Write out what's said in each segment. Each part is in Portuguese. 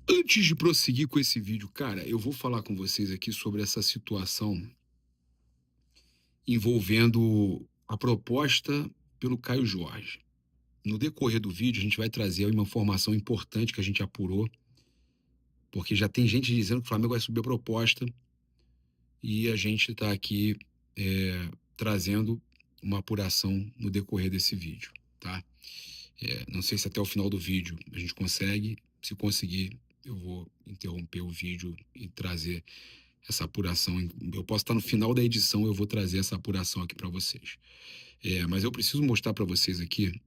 Antes de prosseguir com esse vídeo, cara, eu vou falar com vocês aqui sobre essa situação envolvendo a proposta pelo Caio Jorge. No decorrer do vídeo, a gente vai trazer uma informação importante que a gente apurou, porque já tem gente dizendo que o Flamengo vai subir a proposta e a gente está aqui trazendo uma apuração no decorrer desse vídeo, tá? Não sei se até o final do vídeo a gente consegue. Se conseguir, eu vou interromper o vídeo e trazer essa apuração. Eu posso estar no final da edição, eu vou trazer essa apuração aqui para vocês. Mas eu preciso mostrar para vocês aqui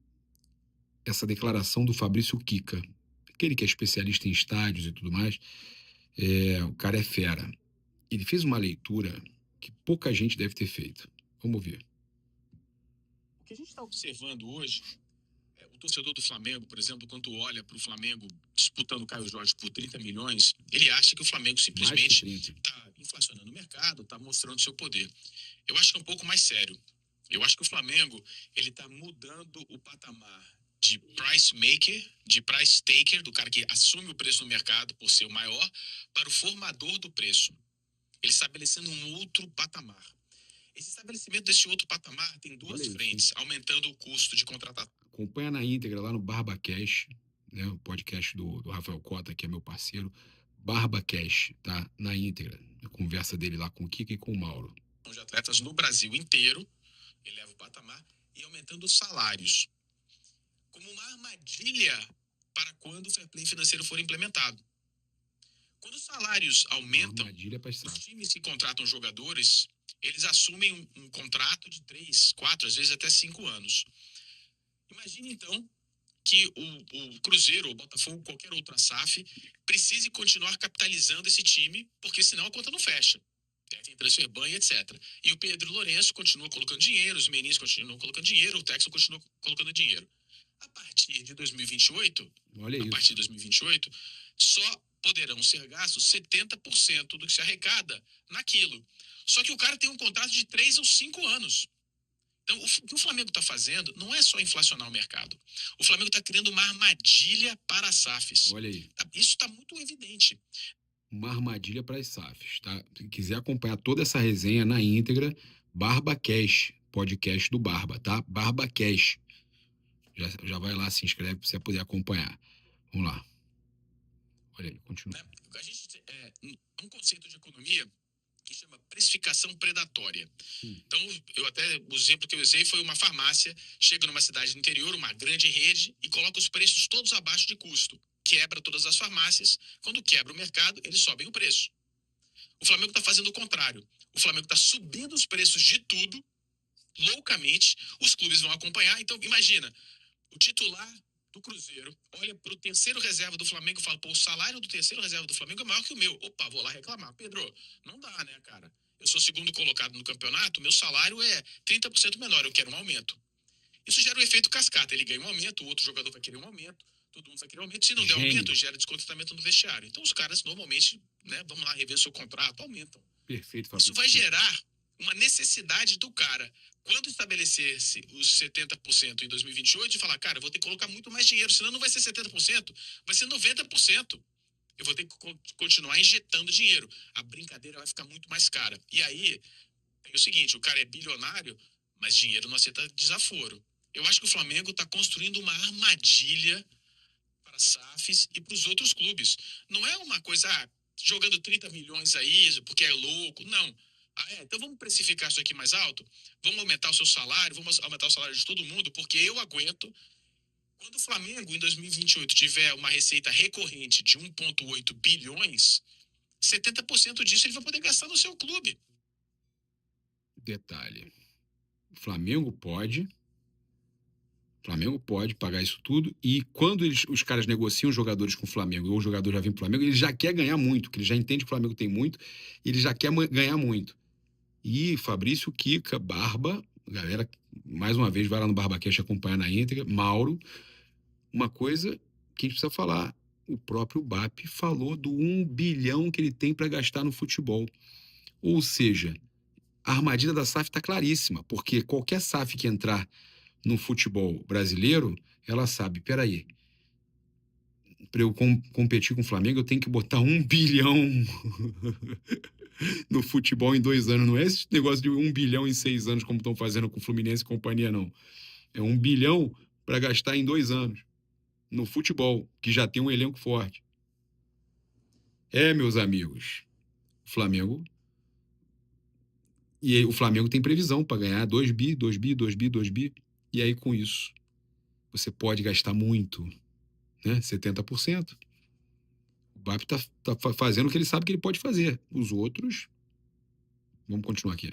essa declaração do Fabrício Kika, aquele que é especialista em estádios e tudo mais. O cara é fera. Ele fez uma leitura que pouca gente deve ter feito. Vamos ver. O que a gente está observando hoje, o torcedor do Flamengo, por exemplo, quando olha para o Flamengo disputando o Caio Jorge por 30 milhões, ele acha que o Flamengo simplesmente está inflacionando o mercado, está mostrando seu poder. Eu acho que é um pouco mais sério. Eu acho que o Flamengo ele está mudando o patamar de price maker, de price taker, do cara que assume o preço no mercado por ser o maior, para o formador do preço. Ele estabelecendo um outro patamar. Esse estabelecimento desse outro patamar tem duas frentes, aumentando o custo de contratação. Acompanha na íntegra lá no BarbaCast, né, o podcast do Rafael Cota, que é meu parceiro. BarbaCast, tá? Na íntegra. A conversa dele lá com o Kika e com o Mauro. De atletas no Brasil inteiro, eleva o patamar e aumentando os salários. Como uma armadilha para quando o fair play financeiro for implementado. Quando os salários aumentam, os times que contratam jogadores, eles assumem um contrato de 3, 4, às vezes até 5 anos. Imagine, então, que o Cruzeiro, o Botafogo, qualquer outra SAF, precise continuar capitalizando esse time, porque senão a conta não fecha. Tem transfer ban e etc. E o Pedro Lourenço continua colocando dinheiro, os meninos continuam colocando dinheiro, o Texas continua colocando dinheiro. A partir de 2028, só poderão ser gastos 70% do que se arrecada naquilo. Só que o cara tem um contrato de 3 ou 5 anos. Então, o que o Flamengo está fazendo não é só inflacionar o mercado. O Flamengo está criando uma armadilha para as SAFs. Olha aí. Isso está muito evidente. Uma armadilha para as SAFs, tá? Se quiser acompanhar toda essa resenha na íntegra, BarbaCast, podcast do Barba, tá? BarbaCast. Já vai lá, se inscreve para você poder acompanhar. Vamos lá. Olha aí, continua. A gente um conceito de economia que chama precificação predatória. Então, o exemplo que eu usei foi uma farmácia, chega numa cidade do interior, uma grande rede, e coloca os preços todos abaixo de custo. Quebra todas as farmácias. Quando quebra o mercado, eles sobem o preço. O Flamengo está fazendo o contrário. O Flamengo está subindo os preços de tudo, loucamente. Os clubes vão acompanhar. Então, imagina, o titular do Cruzeiro olha para o terceiro reserva do Flamengo e fala, pô, o salário do terceiro reserva do Flamengo é maior que o meu. Opa, vou lá reclamar. Pedro, não dá, né, cara? Eu sou segundo colocado no campeonato, meu salário é 30% menor, eu quero um aumento. Isso gera um efeito cascata. Ele ganha um aumento, o outro jogador vai querer um aumento, todo mundo vai querer um aumento. Se não der aumento, gera descontentamento no vestiário. Então os caras normalmente, né, vamos lá rever seu contrato, aumentam. Perfeito, Fabrício. Isso vai gerar uma necessidade do cara, quando estabelecer-se os 70% em 2028, de falar, cara, eu vou ter que colocar muito mais dinheiro, senão não vai ser 70%, vai ser 90%. Eu vou ter que continuar injetando dinheiro. A brincadeira vai ficar muito mais cara. E aí, tem o seguinte, o cara é bilionário, mas dinheiro não aceita desaforo. Eu acho que o Flamengo está construindo uma armadilha para as SAFs e para os outros clubes. Não é uma coisa, jogando 30 milhões aí, porque é louco. Não. Então vamos precificar isso aqui mais alto? Vamos aumentar o seu salário, vamos aumentar o salário de todo mundo, porque eu aguento. Quando o Flamengo, em 2028, tiver uma receita recorrente de 1,8 bilhões, 70% disso ele vai poder gastar no seu clube. Detalhe. O Flamengo pode pagar isso tudo, e quando os caras negociam jogadores com o Flamengo, ou o jogador já vem pro Flamengo, ele já quer ganhar muito, porque ele já entende que o Flamengo tem muito, ele já quer ganhar muito. E Fabrício, Kika, Barba, galera, mais uma vez, vai lá no BarbaCast acompanhar na íntegra, Mauro, uma coisa que a gente precisa falar, o próprio BAP falou do 1 bilhão que ele tem para gastar no futebol. Ou seja, a armadilha da SAF está claríssima, porque qualquer SAF que entrar no futebol brasileiro, ela sabe, peraí, para eu competir com o Flamengo, eu tenho que botar 1 bilhão no futebol em 2 anos. Não é esse negócio de 1 bilhão em 6 anos, como estão fazendo com o Fluminense e companhia, não. É 1 bilhão para gastar em 2 anos no futebol, que já tem um elenco forte. Meus amigos, o Flamengo... E aí, o Flamengo tem previsão para ganhar 2 bi, 2 bi, 2 bi, 2 bi. E aí, com isso, você pode gastar muito, né? 70%. O BAP tá fazendo o que ele sabe que ele pode fazer. Os outros... Vamos continuar aqui.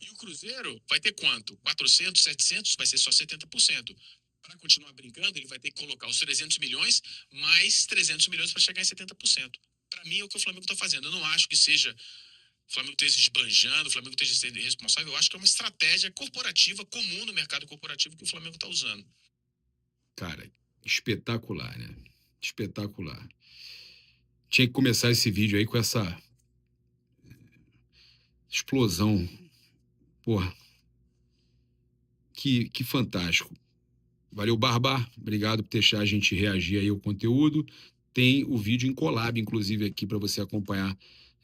E o Cruzeiro vai ter quanto? 400, 700? Vai ser só 70%. Para continuar brincando, ele vai ter que colocar os 300 milhões mais 300 milhões para chegar em 70%. Para mim, é o que o Flamengo está fazendo. Eu não acho que seja... O Flamengo esteja esbanjando, o Flamengo esteja sendo irresponsável. Eu acho que é uma estratégia corporativa comum no mercado corporativo que o Flamengo está usando. Cara, espetacular, né? Espetacular. Tinha que começar esse vídeo aí com essa explosão. Porra. Que fantástico. Valeu, Barba. Obrigado por deixar a gente reagir aí ao conteúdo. Tem o vídeo em collab, inclusive, aqui para você acompanhar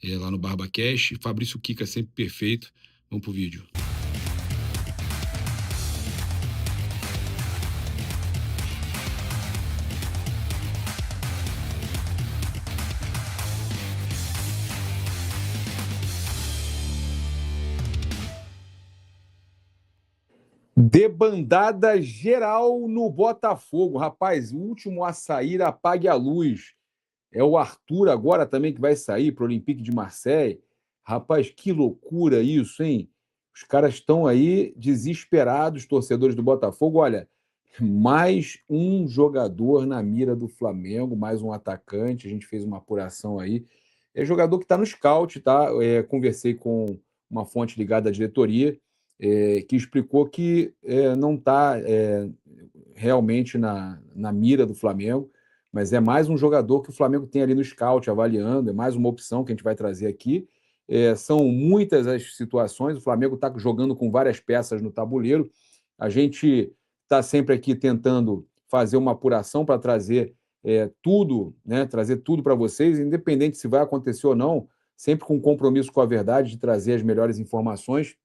lá no BarbaCast. Fabrício Kika, sempre perfeito. Vamos pro vídeo. Debandada geral no Botafogo. Rapaz, o último a sair, apague a luz. É o Arthur agora também que vai sair para o Olympique de Marseille. Rapaz, que loucura isso, hein? Os caras estão aí desesperados, torcedores do Botafogo. Olha, mais um jogador na mira do Flamengo, mais um atacante. A gente fez uma apuração aí. É jogador que está no scout, tá? Conversei com uma fonte ligada à diretoria, que explicou que não está realmente na mira do Flamengo, mas é mais um jogador que o Flamengo tem ali no scout avaliando, é mais uma opção que a gente vai trazer aqui. São muitas as situações, o Flamengo está jogando com várias peças no tabuleiro, a gente está sempre aqui tentando fazer uma apuração para trazer tudo, né, trazer tudo para vocês, independente se vai acontecer ou não, sempre com compromisso com a verdade, de trazer as melhores informações.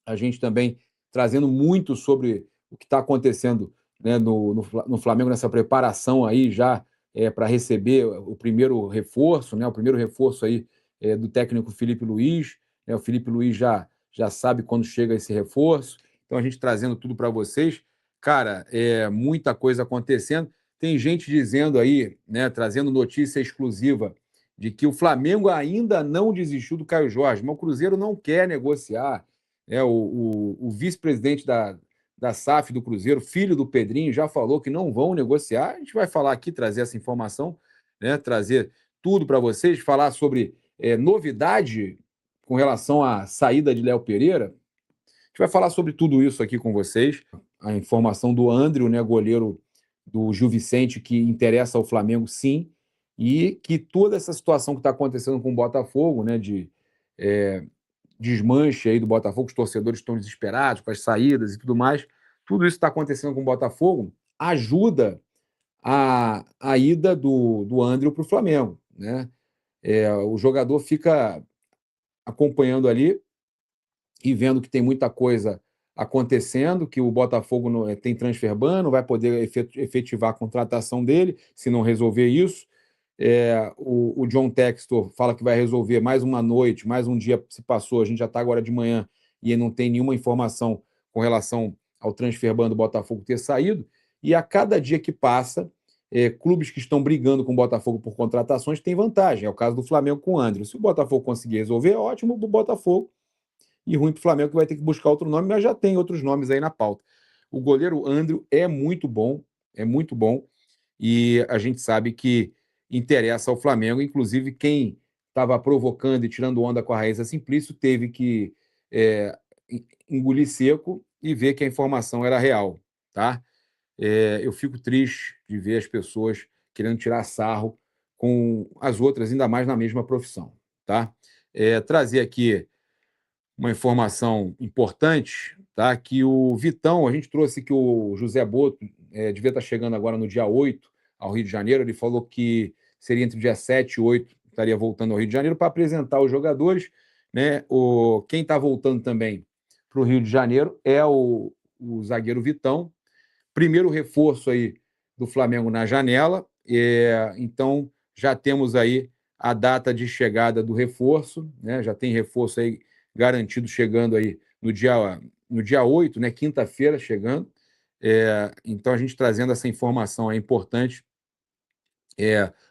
A gente também trazendo muito sobre o que está acontecendo, né, no Flamengo, nessa preparação aí já para receber o primeiro reforço, né, o primeiro reforço aí do técnico Felipe Luiz. O Felipe Luiz já sabe quando chega esse reforço. Então, a gente trazendo tudo para vocês. Cara, muita coisa acontecendo. Tem gente dizendo aí, né, trazendo notícia exclusiva de que o Flamengo ainda não desistiu do Caio Jorge, mas o Cruzeiro não quer negociar. O vice-presidente da SAF do Cruzeiro, filho do Pedrinho, já falou que não vão negociar. A gente vai falar aqui, trazer essa informação, né, trazer tudo para vocês, falar sobre novidade com relação à saída de Léo Pereira. A gente vai falar sobre tudo isso aqui com vocês. A informação do André, né, goleiro do Gil Vicente, que interessa ao Flamengo, sim, e que toda essa situação que está acontecendo com o Botafogo, né, de desmanche aí do Botafogo, os torcedores estão desesperados com as saídas e tudo mais, tudo isso está acontecendo com o Botafogo, ajuda a ida do André para o Flamengo, né? O jogador fica acompanhando ali e vendo que tem muita coisa acontecendo, que o Botafogo tem transfer ban, não vai poder efetivar a contratação dele se não resolver isso. O John Textor fala que vai resolver mais uma noite, mais um dia se passou, a gente já está agora de manhã e não tem nenhuma informação com relação ao transfer ban do Botafogo ter saído, e a cada dia que passa, clubes que estão brigando com o Botafogo por contratações têm vantagem, é o caso do Flamengo com o André. Se o Botafogo conseguir resolver, é ótimo para o Botafogo, e ruim para o Flamengo, que vai ter que buscar outro nome, mas já tem outros nomes aí na pauta. O goleiro André é muito bom, e a gente sabe que interessa ao Flamengo, inclusive quem estava provocando e tirando onda com a Raíssa Simplício teve que engolir seco e ver que a informação era real, tá? Eu fico triste de ver as pessoas querendo tirar sarro com as outras, ainda mais na mesma profissão, tá? Trazer aqui uma informação importante, tá? Que o Vitão, a gente trouxe que o José Boto devia estar chegando agora no dia 8 ao Rio de Janeiro. Ele falou que seria entre o dia 7 e 8, estaria voltando ao Rio de Janeiro para apresentar os jogadores, né? Quem está voltando também para o Rio de Janeiro é o zagueiro Vitão, primeiro reforço aí do Flamengo na janela, então já temos aí a data de chegada do reforço, né? Já tem reforço aí garantido chegando aí no dia 8, né? Quinta-feira chegando. Então a gente trazendo essa informação é importante,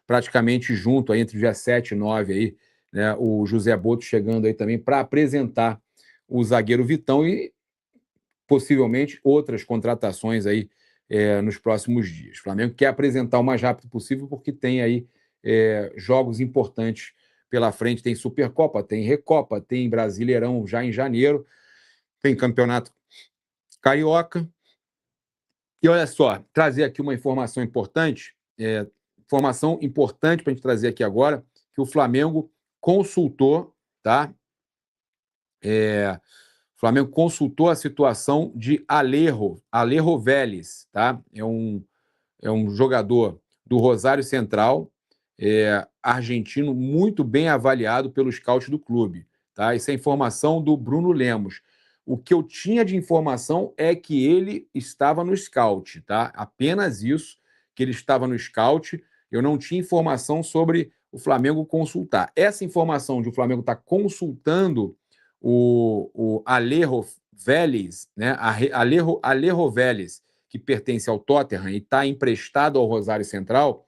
praticamente junto aí, entre o dia 7 e 9 aí, né? O José Boto chegando aí também para apresentar o zagueiro Vitão e possivelmente outras contratações aí nos próximos dias. O Flamengo quer apresentar o mais rápido possível porque tem aí jogos importantes pela frente, tem Supercopa, tem Recopa, tem Brasileirão já em janeiro, tem Campeonato Carioca. E olha só, trazer aqui uma informação importante para a gente trazer aqui agora, que o Flamengo consultou, tá? O Flamengo consultou a situação de Alejo Vélez, tá? É um jogador do Rosário Central, argentino, muito bem avaliado pelo scout do clube, tá? Essa é a informação do Bruno Lemos. O que eu tinha de informação é que ele estava no scout, tá? Apenas isso, que ele estava no scout. Eu não tinha informação sobre o Flamengo consultar. Essa informação de o Flamengo estar consultando o Alejo Vélez, né? Alejo Vélez, que pertence ao Tottenham e está emprestado ao Rosário Central,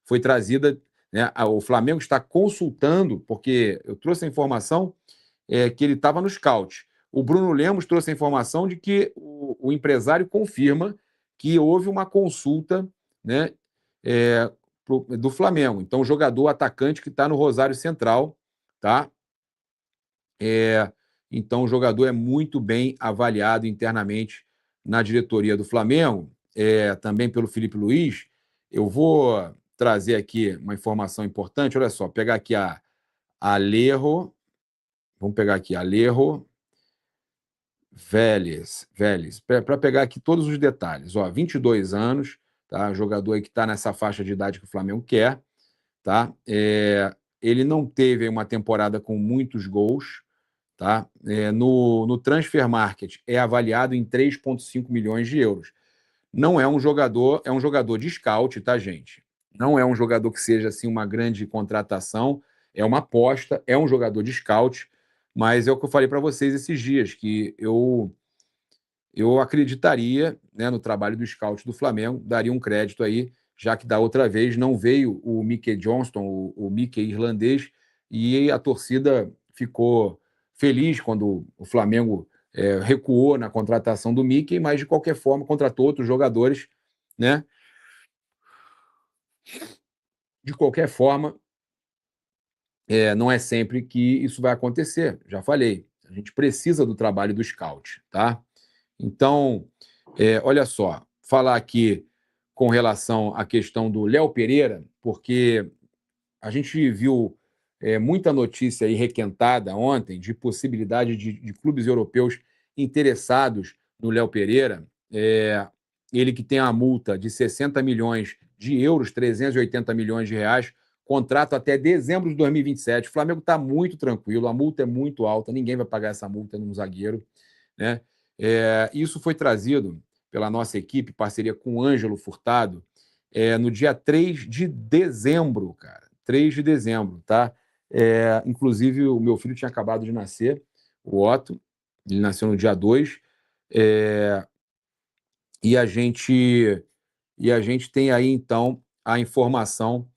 foi trazida, né? O Flamengo está consultando, porque eu trouxe a informação que ele estava no scout. O Bruno Lemos trouxe a informação de que o empresário confirma que houve uma consulta, né, do Flamengo. Então, o jogador atacante que está no Rosário Central, tá? Então, o jogador é muito bem avaliado internamente na diretoria do Flamengo, também pelo Felipe Luiz. Eu vou trazer aqui uma informação importante. Olha só, pegar aqui a Alejo. Vamos pegar aqui Alejo Vélez, para pegar aqui todos os detalhes. 22 anos, tá? Jogador aí que está nessa faixa de idade que o Flamengo quer, tá? Ele não teve uma temporada com muitos gols, tá? No Transfer Market é avaliado em 3,5 milhões de euros. Não é um jogador, é um jogador de scout, tá, gente? Não é um jogador que seja assim uma grande contratação, é uma aposta, é um jogador de scout, mas é o que eu falei para vocês esses dias, que eu acreditaria, né, no trabalho do scout do Flamengo, daria um crédito aí, já que da outra vez não veio o Mickey Johnston, o Mickey irlandês, e a torcida ficou feliz quando o Flamengo recuou na contratação do Mickey, mas de qualquer forma contratou outros jogadores, né? De qualquer forma, não é sempre que isso vai acontecer. Já falei, a gente precisa do trabalho do scout, tá? Então, olha só, falar aqui com relação à questão do Léo Pereira, porque a gente viu muita notícia aí requentada ontem de possibilidade de clubes europeus interessados no Léo Pereira. Ele que tem a multa de 60 milhões de euros, 380 milhões de reais, contrato até dezembro de 2027. O Flamengo está muito tranquilo, a multa é muito alta, ninguém vai pagar essa multa num zagueiro, né? Isso foi trazido pela nossa equipe, parceria com o Ângelo Furtado, no dia 3 de dezembro, cara. 3 de dezembro, tá? Inclusive, o meu filho tinha acabado de nascer, o Otto, ele nasceu no dia 2, e a gente tem aí, então, a informação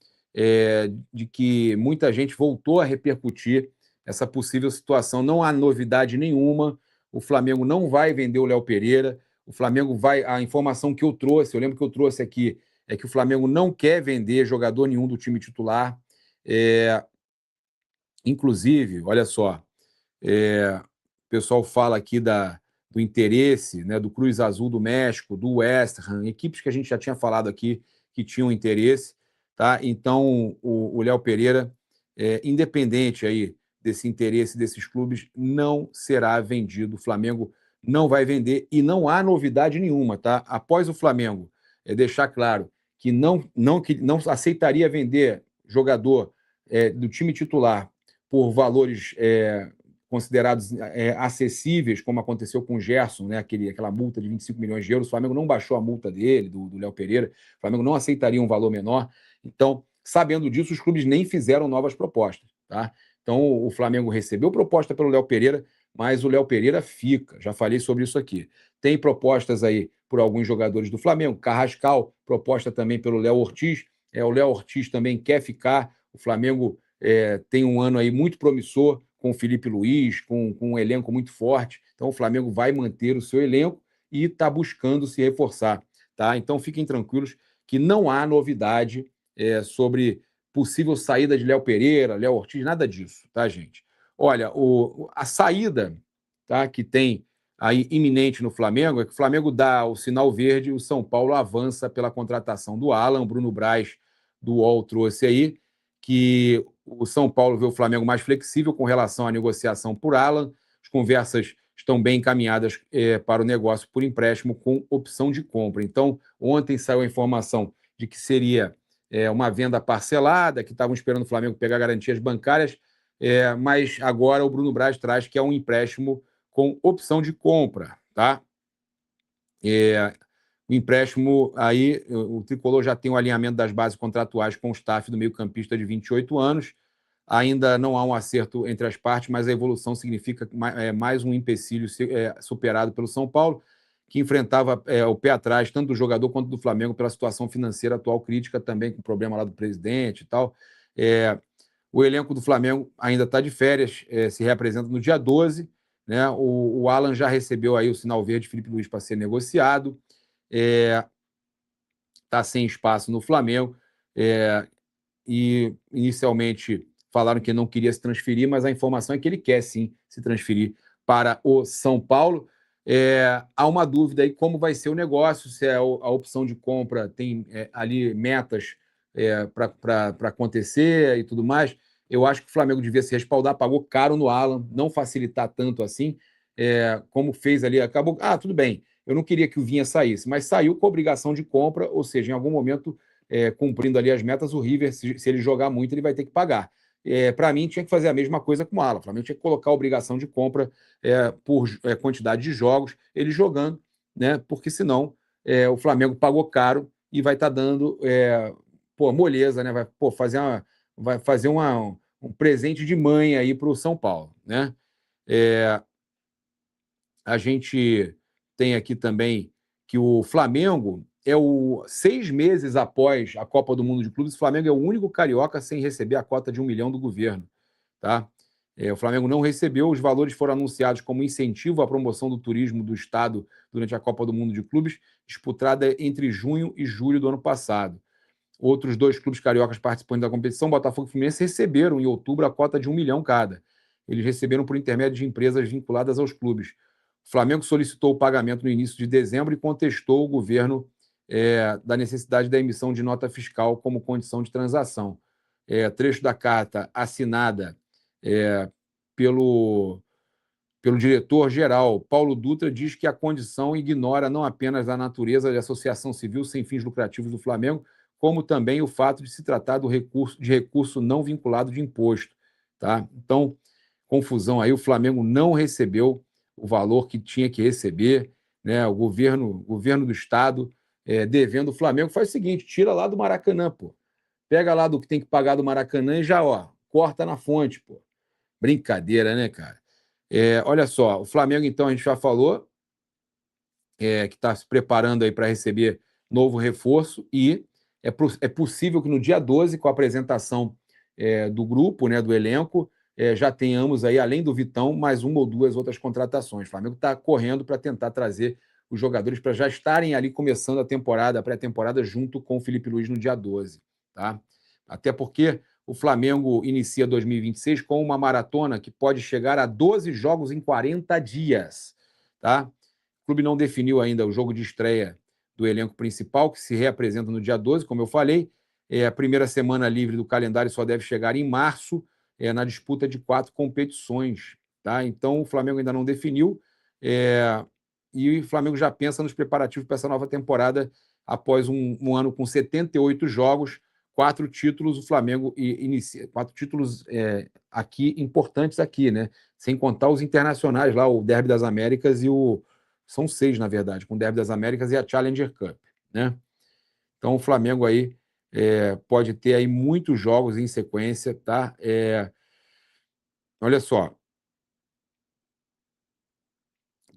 de que muita gente voltou a repercutir essa possível situação. Não há novidade nenhuma, o Flamengo não vai vender o Léo Pereira, o Flamengo vai... A informação que eu trouxe, eu lembro que eu trouxe aqui, é que o Flamengo não quer vender jogador nenhum do time titular. Inclusive, olha só, o pessoal fala aqui do interesse, né, do Cruz Azul do México, do West Ham, equipes que a gente já tinha falado aqui que tinham interesse, tá? Então, o Léo Pereira, independente aí desse interesse desses clubes, não será vendido. O Flamengo não vai vender e não há novidade nenhuma, tá? Após o Flamengo deixar claro que não aceitaria vender jogador do time titular por valores considerados acessíveis, como aconteceu com o Gerson, né? Aquela multa de 25 milhões de euros. O Flamengo não baixou a multa dele, do Léo Pereira. O Flamengo não aceitaria um valor menor. Então, sabendo disso, os clubes nem fizeram novas propostas. Tá? Então, o Flamengo recebeu proposta pelo Léo Pereira, mas o Léo Pereira fica. Já falei sobre isso aqui. Tem propostas aí por alguns jogadores do Flamengo. Carrascal, proposta também pelo Léo Ortiz. O Léo Ortiz também quer ficar. O Flamengo tem um ano aí muito promissor com o Felipe Luiz, com um elenco muito forte. Então, o Flamengo vai manter o seu elenco e está buscando se reforçar. Tá? Então, fiquem tranquilos que não há novidade sobre possível saída de Léo Pereira, Léo Ortiz, nada disso, tá, gente? Olha, a saída, tá, que tem aí iminente no Flamengo é que o Flamengo dá o sinal verde e o São Paulo avança pela contratação do Alan. O Bruno Braz do UOL trouxe aí que o São Paulo vê o Flamengo mais flexível com relação à negociação por Alan. As conversas estão bem encaminhadas para o negócio por empréstimo com opção de compra. Então, ontem saiu a informação de que seria uma venda parcelada, que estavam esperando o Flamengo pegar garantias bancárias, mas agora o Bruno Braz traz que é um empréstimo com opção de compra. Tá? O empréstimo, aí o Tricolor já tem o alinhamento das bases contratuais com o staff do meio-campista de 28 anos. Ainda não há um acerto entre as partes, mas a evolução significa mais um empecilho superado pelo São Paulo, que enfrentava o pé atrás, tanto do jogador quanto do Flamengo, pela situação financeira atual crítica, também com o problema lá do presidente e tal. O elenco do Flamengo ainda está de férias, se reapresenta no dia 12. Né? O Alan já recebeu aí o sinal verde, Felipe Luiz, para ser negociado. Está sem espaço no Flamengo. E inicialmente falaram que não queria se transferir, mas a informação é que ele quer sim se transferir para o São Paulo. Há uma dúvida aí como vai ser o negócio, se a opção de compra tem ali metas para acontecer e tudo mais. Eu acho que o Flamengo devia se respaldar, pagou caro no Alan, não facilitar tanto assim, como fez ali, acabou. Tudo bem, eu não queria que o Vinha saísse, mas saiu com obrigação de compra, ou seja, em algum momento, cumprindo ali as metas, o River, se ele jogar muito, ele vai ter que pagar. Para mim, tinha que fazer a mesma coisa com o Alan. O Flamengo tinha que colocar a obrigação de compra por quantidade de jogos, ele jogando, né? Porque senão o Flamengo pagou caro e vai estar dando moleza, né? Vai fazer um presente de mãe aí para o São Paulo, né? A gente tem aqui também que o Flamengo 6 meses após a Copa do Mundo de Clubes, o Flamengo é o único carioca sem receber a cota de 1 milhão do governo. Tá? O Flamengo não recebeu, os valores foram anunciados como incentivo à promoção do turismo do Estado durante a Copa do Mundo de Clubes, disputada entre junho e julho do ano passado. Outros 2 clubes cariocas participantes da competição, Botafogo e Fluminense, receberam em outubro a cota de 1 milhão cada. Eles receberam por intermédio de empresas vinculadas aos clubes. O Flamengo solicitou o pagamento no início de dezembro e contestou o governo da necessidade da emissão de nota fiscal como condição de transação. Trecho da carta assinada pelo diretor-geral Paulo Dutra diz que a condição ignora não apenas a natureza de associação civil sem fins lucrativos do Flamengo, como também o fato de se tratar de recurso não vinculado de imposto. Tá? Então, confusão aí, o Flamengo não recebeu o valor que tinha que receber, né? O governo do Estado devendo o Flamengo. Faz o seguinte, tira lá do Maracanã, pô. Pega lá do que tem que pagar do Maracanã e já, corta na fonte, pô. Brincadeira, né, cara? Olha só, o Flamengo, então, a gente já falou que está se preparando aí para receber novo reforço e é possível que no dia 12, com a apresentação do grupo, né, do elenco, já tenhamos aí, além do Vitão, mais 1 ou 2 outras contratações. O Flamengo está correndo para tentar trazer os jogadores para já estarem ali começando a pré-temporada, junto com o Felipe Luiz no dia 12. Tá? Até porque o Flamengo inicia 2026 com uma maratona que pode chegar a 12 jogos em 40 dias. Tá? O clube não definiu ainda o jogo de estreia do elenco principal, que se reapresenta no dia 12, como eu falei. A primeira semana livre do calendário só deve chegar em março, na disputa de 4 competições. Tá? Então, o Flamengo ainda não definiu, e o Flamengo já pensa nos preparativos para essa nova temporada após um ano com 78 jogos, 4 títulos, o Flamengo inicia, 4 títulos aqui importantes aqui, né? Sem contar os internacionais lá, o Derby das Américas e são 6, na verdade, com o Derby das Américas e a Challenger Cup, né? Então o Flamengo aí pode ter aí muitos jogos em sequência, tá? Olha só,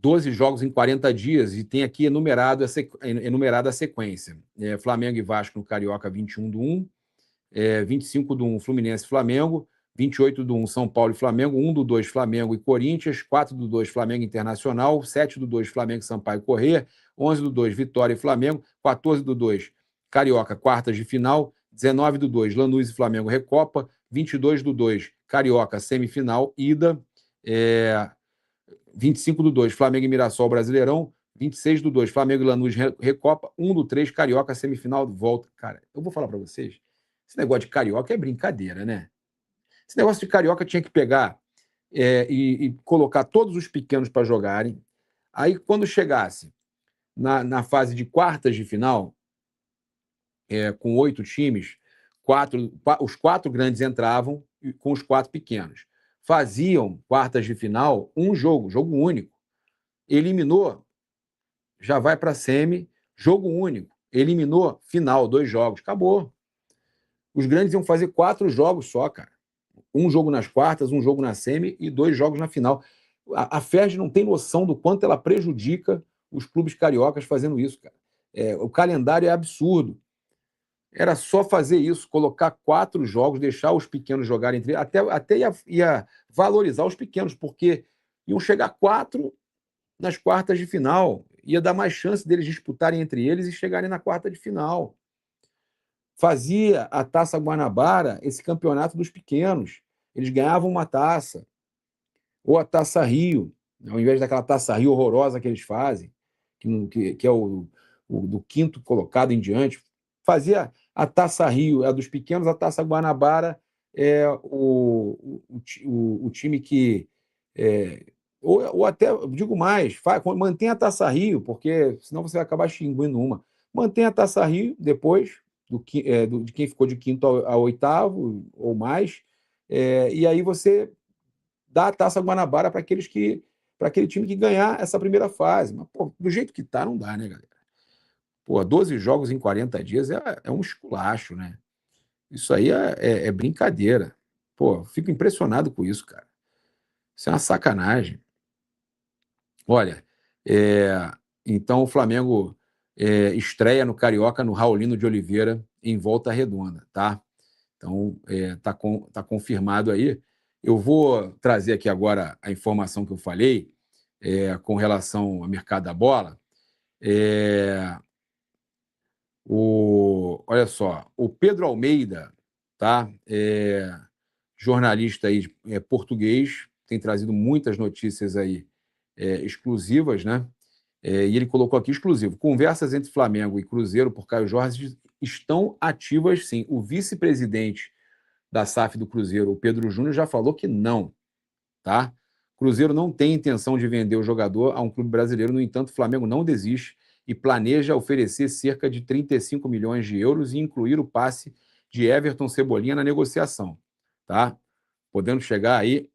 12 jogos em 40 dias e tem aqui enumerada a sequência. Flamengo e Vasco no Carioca, 21/1, 25/1 Fluminense e Flamengo, 28/1 São Paulo e Flamengo, 1/2 Flamengo e Corinthians, 4/2 Flamengo Internacional, 7/2 Flamengo e Sampaio Corrêa, 11/2 Vitória e Flamengo, 14/2 Carioca, quartas de final, 19/2 Lanús e Flamengo Recopa, 22/2 Carioca, semifinal, ida, 25/2 Flamengo e Mirassol Brasileirão, 26/2 Flamengo e Lanús Recopa, 1/3 Carioca, semifinal, volta. Cara, eu vou falar para vocês, esse negócio de Carioca é brincadeira, né? Esse negócio de Carioca tinha que pegar e colocar todos os pequenos para jogarem. Aí, quando chegasse na fase de quartas de final, com 8 times, os 4 grandes entravam com os 4 pequenos. Faziam quartas de final um jogo único. Eliminou, já vai para a semi, jogo único. Eliminou, final, 2 jogos. Acabou. Os grandes iam fazer 4 jogos só, cara. Um jogo nas quartas, um jogo na semi e 2 jogos na final. A FERJ não tem noção do quanto ela prejudica os clubes cariocas fazendo isso, cara. O calendário é absurdo. Era só fazer isso, colocar 4 jogos, deixar os pequenos jogarem entre eles, até ia valorizar os pequenos, porque iam chegar 4 nas quartas de final, ia dar mais chance deles disputarem entre eles e chegarem na quarta de final. Fazia a Taça Guanabara esse campeonato dos pequenos, eles ganhavam uma taça, ou a Taça Rio, ao invés daquela Taça Rio horrorosa que eles fazem, que é o do 5º colocado em diante. Fazia a Taça Rio, a dos pequenos, a Taça Guanabara é o time que... ou até, digo mais, mantém a Taça Rio, porque senão você vai acabar extinguindo uma. Mantém a Taça Rio depois de quem ficou de 5º ao 8º ou mais, e aí você dá a Taça Guanabara para aquele time que ganhar essa primeira fase. Mas, pô, do jeito que tá, não dá, né, galera? Pô, 12 jogos em 40 dias é um esculacho, né? Isso aí é brincadeira. Pô, fico impressionado com isso, cara. Isso é uma sacanagem. Olha, então o Flamengo estreia no Carioca, no Raulino de Oliveira, em Volta Redonda, tá? Então, tá confirmado aí. Eu vou trazer aqui agora a informação que eu falei com relação ao mercado da bola. Olha só, o Pedro Almeida, tá? Jornalista aí, português, tem trazido muitas notícias aí exclusivas, né? E ele colocou aqui exclusivo: conversas entre Flamengo e Cruzeiro por Caio Jorge estão ativas, sim. O vice-presidente da SAF do Cruzeiro, o Pedro Júnior, já falou que não, tá? Cruzeiro não tem intenção de vender o jogador a um clube brasileiro, no entanto, o Flamengo não desiste e planeja oferecer cerca de 35 milhões de euros e incluir o passe de Everton Cebolinha na negociação, tá? Podendo chegar aí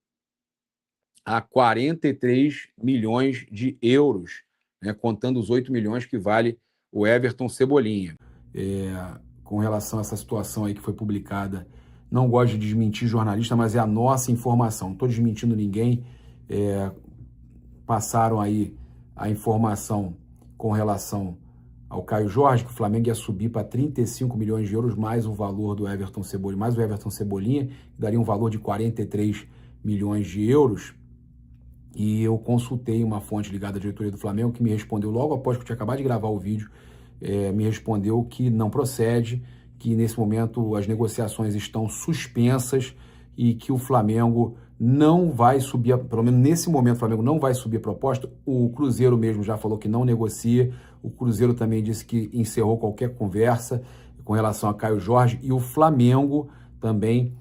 a 43 milhões de euros, né, contando os 8 milhões que vale o Everton Cebolinha. Com relação a essa situação aí que foi publicada, não gosto de desmentir jornalista, mas é a nossa informação. Não estou desmentindo ninguém. Passaram aí a informação com relação ao Caio Jorge, que o Flamengo ia subir para 35 milhões de euros, mais o valor do Everton Cebolinha, mais o Everton Cebolinha, que daria um valor de 43 milhões de euros. E eu consultei uma fonte ligada à diretoria do Flamengo, que me respondeu logo após que eu tinha acabado de gravar o vídeo, me respondeu que não procede, que nesse momento as negociações estão suspensas e que o Flamengo não vai subir, pelo menos nesse momento o Flamengo não vai subir a proposta. O Cruzeiro mesmo já falou que não negocia, o Cruzeiro também disse que encerrou qualquer conversa com relação a Caio Jorge, e o Flamengo também,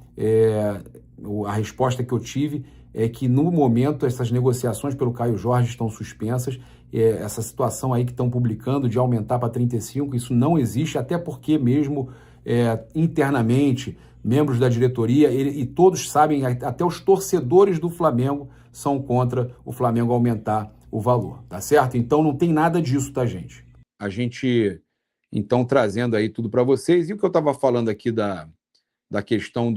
a resposta que eu tive é que no momento essas negociações pelo Caio Jorge estão suspensas essa situação aí que estão publicando de aumentar para 35, isso não existe, até porque mesmo internamente, membros da diretoria, e todos sabem, até os torcedores do Flamengo são contra o Flamengo aumentar o valor, tá certo? Então não tem nada disso, tá, gente? A gente, então, trazendo aí tudo para vocês. E o que eu estava falando aqui da questão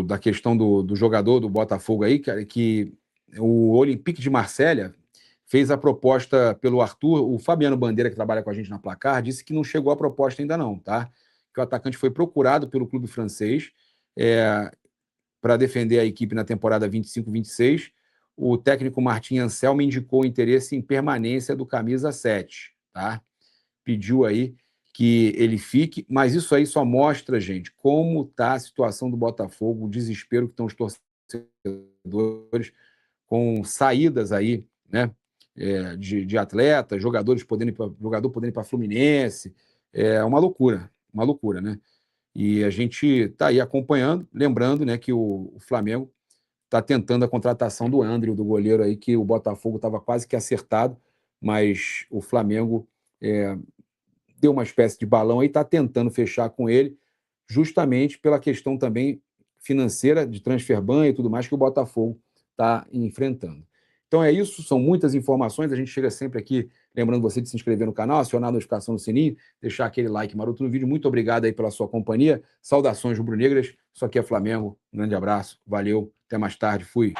da questão do jogador do Botafogo aí, cara, que o Olympique de Marselha fez a proposta pelo Arthur. O Fabiano Bandeira, que trabalha com a gente na Placar, disse que não chegou a proposta ainda não, tá? Que o atacante foi procurado pelo clube francês para defender a equipe na temporada 25-26. O técnico Martin Anselmo indicou interesse em permanência do camisa 7, tá? Pediu aí que ele fique, mas isso aí só mostra, gente, como está a situação do Botafogo, o desespero que estão os torcedores com saídas aí, né, de atletas, jogador podendo ir para Fluminense. É uma loucura, né? E a gente está aí acompanhando, lembrando, né, que o Flamengo está tentando a contratação do André, do goleiro aí, que o Botafogo estava quase que acertado, mas o Flamengo deu uma espécie de balão aí, está tentando fechar com ele, justamente pela questão também financeira, de transfer ban e tudo mais, que o Botafogo está enfrentando. Então é isso, são muitas informações, a gente chega sempre aqui lembrando você de se inscrever no canal, acionar a notificação no sininho, deixar aquele like maroto no vídeo. Muito obrigado aí pela sua companhia, saudações rubro-negras, isso aqui é Flamengo, um grande abraço, valeu, até mais tarde, fui.